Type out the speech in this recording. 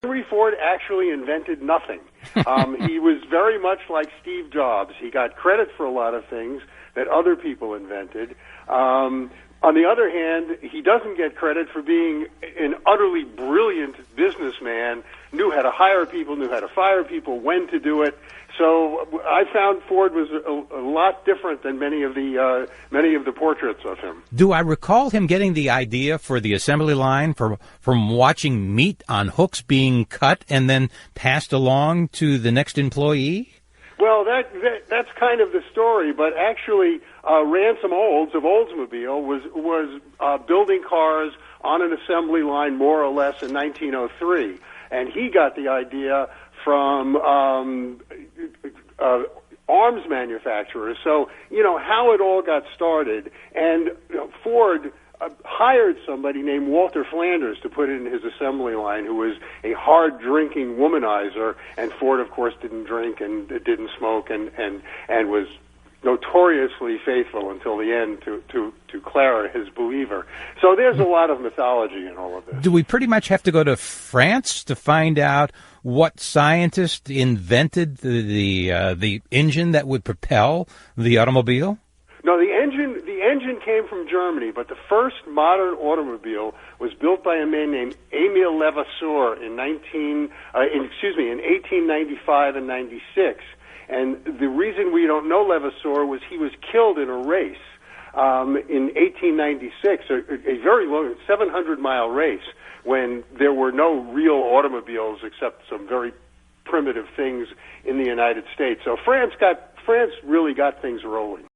Henry Ford actually invented nothing. He was very much like Steve Jobs. He got credit for a lot of things that other people invented. On the other hand, he doesn't get credit for being an utterly brilliant businessman, knew how to hire people, knew how to fire people, when to do it. So I found Ford was a lot different than many of the portraits of him. Do I recall him getting the idea for the assembly line from watching meat on hooks being cut and then passed along to the next employee? Well, that's kind of the story, but actually, Ransom Olds of Oldsmobile was building cars on an assembly line more or less in 1903, and he got the idea from arms manufacturers. So, how it all got started, and Ford hired somebody named Walter Flanders to put it in his assembly line, who was a hard-drinking womanizer, and Ford, of course, didn't drink and didn't smoke and was notoriously faithful until the end to Clara, his believer. So there's a lot of mythology in all of this. Do we pretty much have to go to France to find out what scientist invented the engine that would propel the automobile? No, the engine came from Germany, but the first modern automobile was built by a man named Emile Levasseur in 1895 and 96. And the reason we don't know Levasseur was he was killed in a race in 1896, a very long 700-mile race, when there were no real automobiles except some very primitive things in the United States. So France really got things rolling.